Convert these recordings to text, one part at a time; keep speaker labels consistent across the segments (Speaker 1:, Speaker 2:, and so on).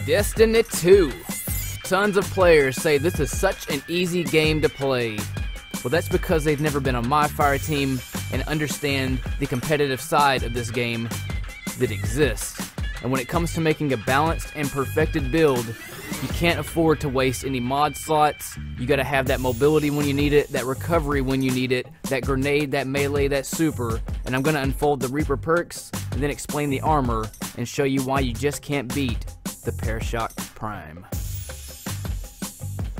Speaker 1: Destiny 2. Tons of players say this is such an easy game to play. Well, that's because they've never been on my fire team and understand the competitive side of this game that exists. And when it comes to making a balanced and perfected build, you can't afford to waste any mod slots. You gotta have that mobility when you need it, that recovery when you need it, that grenade, that melee, that super. And I'm gonna unfold the Reaper perks and then explain the armor and show you why you just can't beat the Parashock Prime.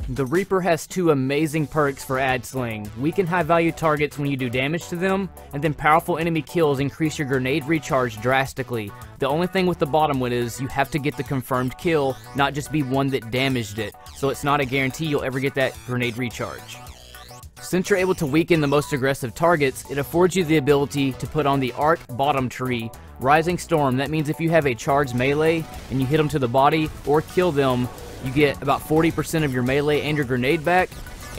Speaker 1: The Reaper has two amazing perks for ad sling. Weaken high value targets when you do damage to them, and then powerful enemy kills increase your grenade recharge drastically. The only thing with the bottom one is you have to get the confirmed kill, not just be one that damaged it, so it's not a guarantee you'll ever get that grenade recharge. Since you're able to weaken the most aggressive targets, it affords you the ability to put on the Arc bottom tree, Rising Storm. That means if you have a charged melee and you hit them to the body or kill them, you get about 40% of your melee and your grenade back,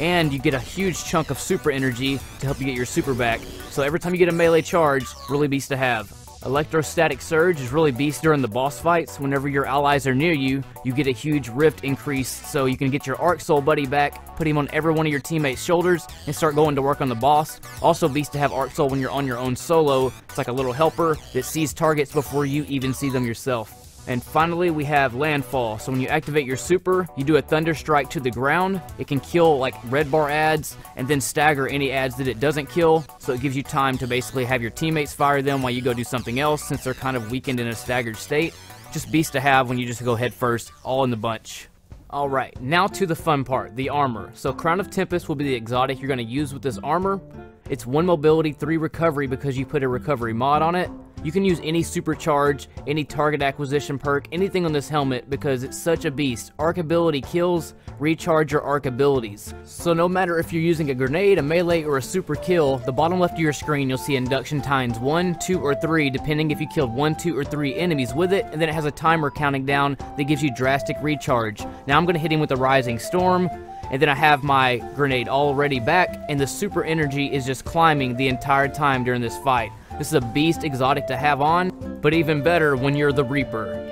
Speaker 1: and you get a huge chunk of super energy to help you get your super back. So every time you get a melee charge, really beast to have. Electrostatic Surge is really beast during the boss fights. Whenever your allies are near you, you get a huge rift increase, so you can get your Arc Soul buddy back, put him on every one of your teammates' shoulders, and start going to work on the boss. Also beast to have Arc Soul when you're on your own solo. It's like a little helper that sees targets before you even see them yourself. And finally, we have Landfall. So when you activate your super, you do a Thunder Strike to the ground. It can kill like red bar ads and then stagger any ads that it doesn't kill. So it gives you time to basically have your teammates fire them while you go do something else, since they're kind of weakened in a staggered state. Just beast to have when you just go head first, all in the bunch. Alright, now to the fun part, the armor. So Crown of Tempest will be the exotic you're going to use with this armor. It's 1 mobility, 3 recovery because you put a recovery mod on it. You can use any supercharge, any target acquisition perk, anything on this helmet because it's such a beast. Arc ability kills, recharge your arc abilities. So no matter if you're using a grenade, a melee, or a super kill, the bottom left of your screen you'll see induction times 1, 2, or 3 depending if you killed 1, 2, or 3 enemies with it, and then it has a timer counting down that gives you drastic recharge. Now I'm going to hit him with a Rising Storm, and then I have my grenade already back, and the super energy is just climbing the entire time during this fight. This is a beast exotic to have on, but even better when you're the Reaper.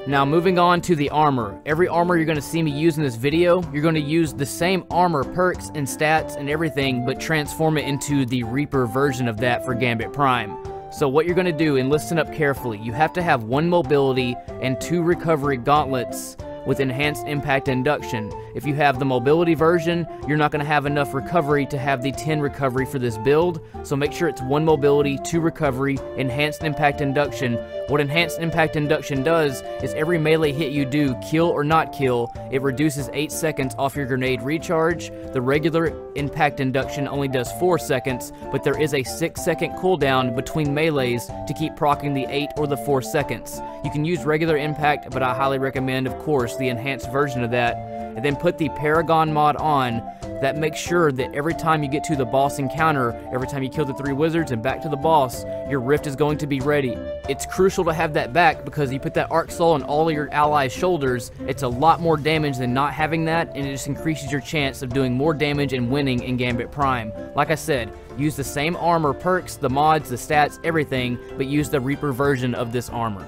Speaker 1: Now moving on to the armor. Every armor you're going to see me use in this video, you're going to use the same armor perks and stats and everything, but transform it into the Reaper version of that for Gambit Prime. So what you're going to do, and listen up carefully, you have to have 1 mobility and 2 recovery gauntlets with enhanced impact induction. If you have the mobility version, you're not going to have enough recovery to have the 10 recovery for this build, so make sure it's 1 mobility, 2 recovery, enhanced impact induction. What enhanced impact induction does is every melee hit you do, kill or not kill, it reduces 8 seconds off your grenade recharge. The regular impact induction only does 4 seconds, but there is a 6-second cooldown between melees to keep proccing the 8 or the 4 seconds. You can use regular impact, but I highly recommend, of course, the enhanced version of that, and then put the Paragon mod on. That makes sure that every time you get to the boss encounter, every time you kill the 3 wizards and back to the boss, your rift is going to be ready. It's crucial to have that back because you put that Arc Soul on all of your allies' shoulders, it's a lot more damage than not having that, and it just increases your chance of doing more damage and winning in Gambit Prime. Like I said, use the same armor perks, the mods, the stats, everything, but use the Reaper version of this armor.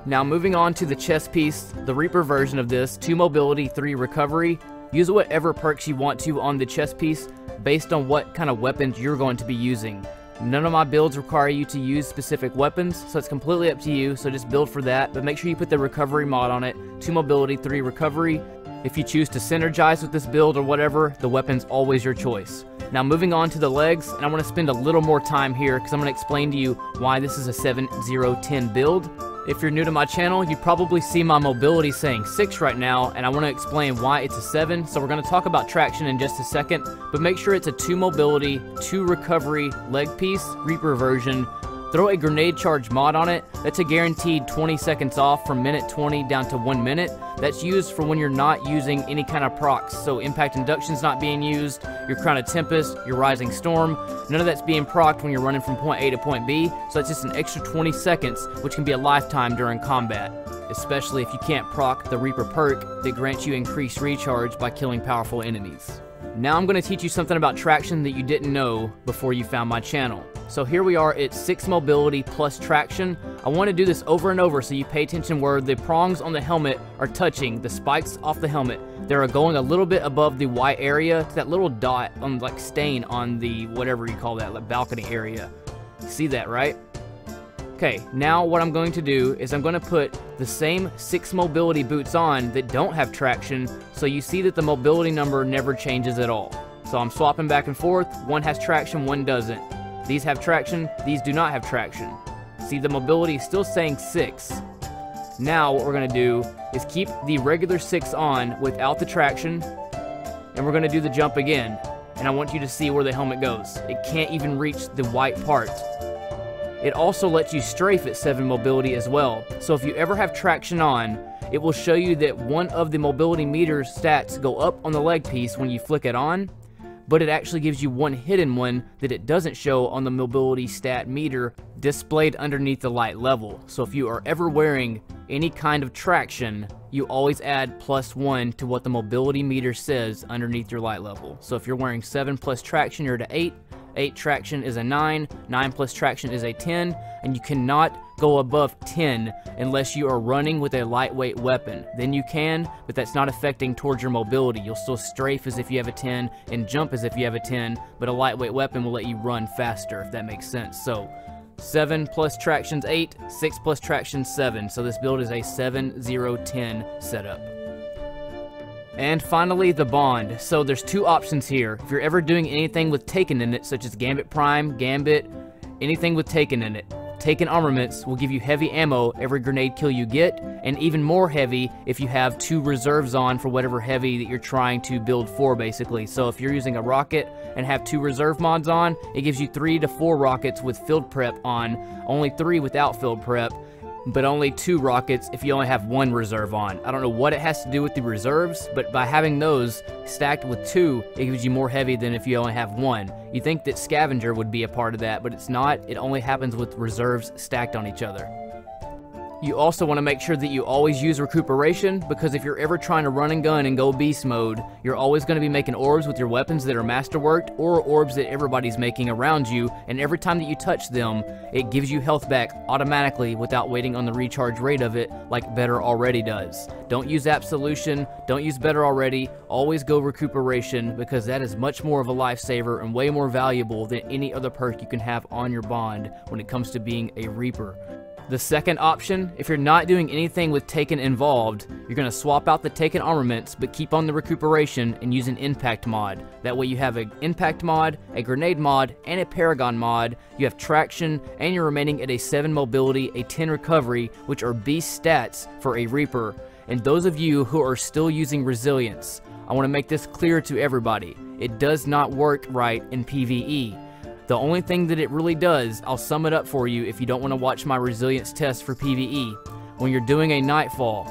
Speaker 1: Now moving on to the chest piece, the Reaper version of this, 2 mobility, 3 recovery. Use whatever perks you want to on the chest piece based on what kind of weapons you're going to be using. None of my builds require you to use specific weapons, so it's completely up to you, so just build for that, but make sure you put the recovery mod on it, 2 mobility, 3 recovery. If you choose to synergize with this build or whatever, the weapon's always your choice. Now moving on to the legs, and I want to spend a little more time here because I'm going to explain to you why this is a 7-0-10 build. If you're new to my channel, you probably see my mobility saying 6 right now, and I want to explain why it's a 7, so we're going to talk about traction in just a second, but make sure it's a 2 mobility, 2 recovery leg piece, Reaper version. Throw a grenade charge mod on it. That's a guaranteed 20 seconds off from minute 20 down to 1 minute. That's used for when you're not using any kind of procs. So impact induction's not being used, your Crown of Tempest, your Rising Storm. None of that's being procced when you're running from point A to point B. So that's just an extra 20 seconds, which can be a lifetime during combat. Especially if you can't proc the Reaper perk that grants you increased recharge by killing powerful enemies. Now I'm going to teach you something about traction that you didn't know before you found my channel. So here we are at 6 mobility plus traction. I want to do this over and over so you pay attention where the prongs on the helmet are touching, the spikes off the helmet. They're going a little bit above the white area to that little dot on like stain on the whatever you call that, like balcony area. See that, right? Okay, now what I'm going to do is I'm going to put the same 6 mobility boots on that don't have traction, so you see that the mobility number never changes at all. So I'm swapping back and forth. One has traction, one doesn't. These have traction, these do not have traction. See, the mobility is still saying 6. Now what we're going to do is keep the regular 6 on without the traction, and we're going to do the jump again. And I want you to see where the helmet goes. It can't even reach the white part. It also lets you strafe at 7 mobility as well. So if you ever have traction on, it will show you that one of the mobility meter stats go up on the leg piece when you flick it on, but it actually gives you one hidden one that it doesn't show on the mobility stat meter displayed underneath the light level. So if you are ever wearing any kind of traction, you always add +1 to what the mobility meter says underneath your light level. So if you're wearing 7 plus traction, you're at 8. 8 traction is a 9, 9 plus traction is a 10, and you cannot go above 10 unless you are running with a lightweight weapon. Then you can, but that's not affecting towards your mobility. You'll still strafe as if you have a 10 and jump as if you have a 10, but a lightweight weapon will let you run faster, if that makes sense. So 7 plus traction's 8, 6 plus traction's 7, so this build is a 7-0-10 setup. And finally, the bond. So there's 2 options here. If you're ever doing anything with Taken in it, such as Gambit Prime, Gambit, anything with Taken in it, Taken armaments will give you heavy ammo every grenade kill you get, and even more heavy if you have 2 reserves on for whatever heavy that you're trying to build for, basically. So if you're using a rocket and have 2 reserve mods on, it gives you 3 to 4 rockets with field prep on, only 3 without field prep, but only 2 rockets if you only have 1 reserve on. I don't know what it has to do with the reserves, but by having those stacked with 2, it gives you more heavy than if you only have 1. You think that Scavenger would be a part of that, but it's not. It only happens with reserves stacked on each other. You also want to make sure that you always use recuperation, because if you're ever trying to run and gun and go beast mode, you're always going to be making orbs with your weapons that are masterworked, or orbs that everybody's making around you, and every time that you touch them, it gives you health back automatically without waiting on the recharge rate of it like Better Already does. Don't use Absolution, don't use Better Already, always go recuperation, because that is much more of a lifesaver and way more valuable than any other perk you can have on your bond when it comes to being a Reaper. The second option, if you're not doing anything with Taken involved, you're going to swap out the Taken armaments but keep on the recuperation and use an impact mod. That way you have an impact mod, a grenade mod, and a paragon mod. You have traction, and you're remaining at a 7 mobility, a 10 recovery, which are beast stats for a Reaper. And those of you who are still using resilience, I want to make this clear to everybody. It does not work right in PvE. The only thing that it really does, I'll sum it up for you if you don't want to watch my resilience test for PvE. When you're doing a nightfall,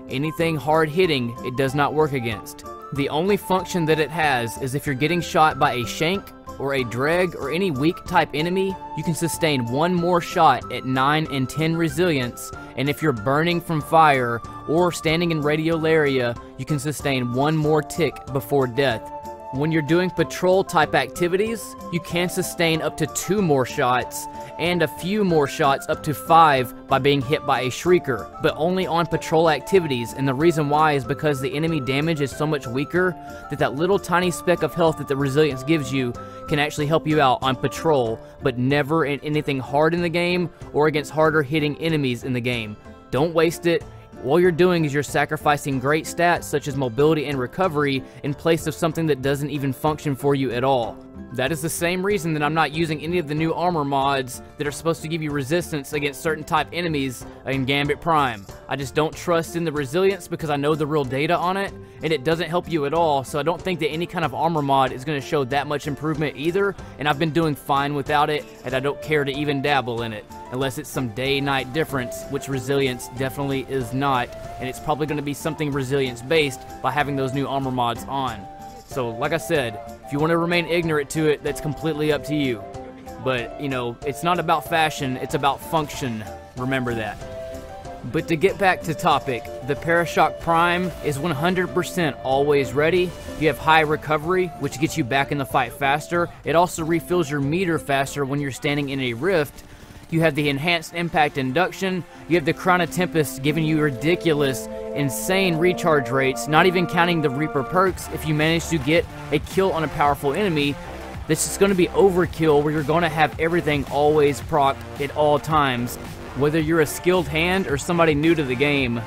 Speaker 1: anything hard hitting, it does not work against. The only function that it has is if you're getting shot by a shank or a dreg or any weak type enemy, you can sustain 1 more shot at 9 and 10 resilience, and if you're burning from fire or standing in radiolaria, you can sustain 1 more tick before death. When you're doing patrol type activities, you can sustain up to 2 more shots, and a few more shots up to 5 by being hit by a shrieker, but only on patrol activities. And the reason why is because the enemy damage is so much weaker that that little tiny speck of health that the resilience gives you can actually help you out on patrol, but never in anything hard in the game or against harder hitting enemies in the game. Don't waste it. All you're doing is you're sacrificing great stats such as mobility and recovery in place of something that doesn't even function for you at all. That is the same reason that I'm not using any of the new armor mods that are supposed to give you resistance against certain type enemies in Gambit Prime. I just don't trust in the resilience because I know the real data on it, and it doesn't help you at all, so I don't think that any kind of armor mod is going to show that much improvement either, and I've been doing fine without it, and I don't care to even dabble in it, unless it's some day-night difference, which resilience definitely is not, and it's probably going to be something resilience-based by having those new armor mods on. So, like I said, if you want to remain ignorant to it, that's completely up to you. But, you know, it's not about fashion, it's about function. Remember that. But to get back to topic, the Parashock Prime is 100% always ready. You have high recovery, which gets you back in the fight faster. It also refills your meter faster when you're standing in a rift. You have the enhanced impact induction. You have the Crown of Tempest giving you ridiculous, insane recharge rates, not even counting the Reaper perks. If you manage to get a kill on a powerful enemy, this is going to be overkill where you're going to have everything always procced at all times. Whether you're a skilled hand or somebody new to the game,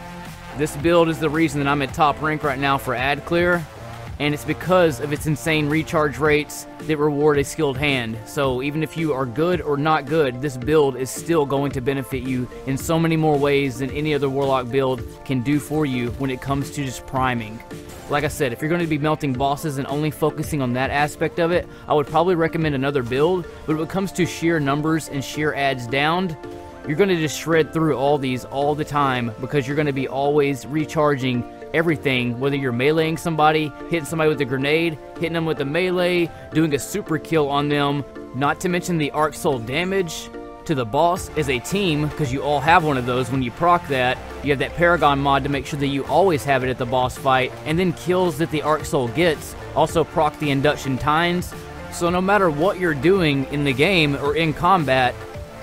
Speaker 1: this build is the reason that I'm at top rank right now for ad clear, and it's because of its insane recharge rates that reward a skilled hand. So even if you are good or not good, this build is still going to benefit you in so many more ways than any other Warlock build can do for you when it comes to just priming. Like I said, if you're going to be melting bosses and only focusing on that aspect of it, I would probably recommend another build. But when it comes to sheer numbers and sheer adds downed, you're going to just shred through all these all the time because you're going to be always recharging everything, whether you're meleeing somebody, hitting somebody with a grenade, hitting them with a melee, doing a super kill on them, not to mention the Arc Soul damage to the boss as a team, because you all have one of those when you proc that. You have that Paragon mod to make sure that you always have it at the boss fight, and then kills that the Arc Soul gets also proc the induction tines. So no matter what you're doing in the game or in combat,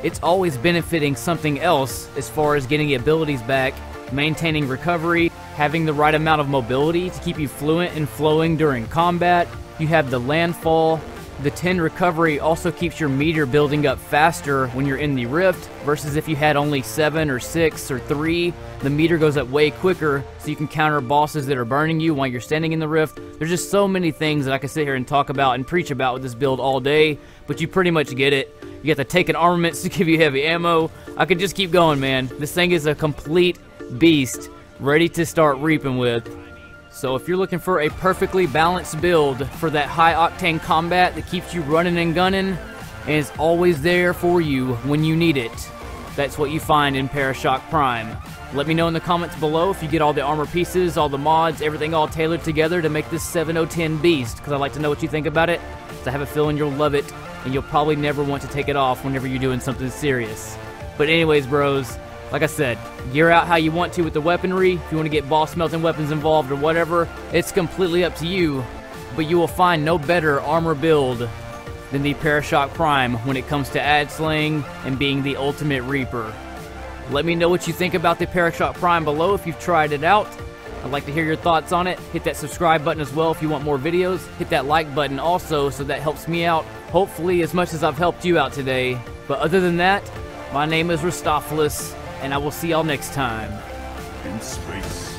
Speaker 1: it's always benefiting something else as far as getting abilities back, maintaining recovery, having the right amount of mobility to keep you fluent and flowing during combat. You have the landfall. The 10 recovery also keeps your meter building up faster when you're in the rift, versus if you had only 7 or 6 or 3, the meter goes up way quicker, so you can counter bosses that are burning you while you're standing in the rift. There's just so many things that I could sit here and talk about and preach about with this build all day, but you pretty much get it. You got the taken armaments to give you heavy ammo. I could just keep going, man. This thing is a complete beast, ready to start reaping with. So if you're looking for a perfectly balanced build for that high octane combat that keeps you running and gunning and is always there for you when you need it, that's what you find in Parashock Prime. Let me know in the comments below if you get all the armor pieces, all the mods, everything all tailored together to make this 7010 beast, because I'd like to know what you think about it, because I have a feeling you'll love it, and you'll probably never want to take it off whenever you're doing something serious. But anyways, bros, like I said, gear out how you want to with the weaponry. If you want to get boss melting weapons involved or whatever, it's completely up to you. But you will find no better armor build than the Parashock Prime when it comes to ad slaying and being the ultimate Reaper. Let me know what you think about the Parashock Prime below if you've tried it out. I'd like to hear your thoughts on it. Hit that subscribe button as well if you want more videos. Hit that like button also, so that helps me out, hopefully as much as I've helped you out today. But other than that, my name is Ristophilis, and I will see y'all next time.
Speaker 2: In space.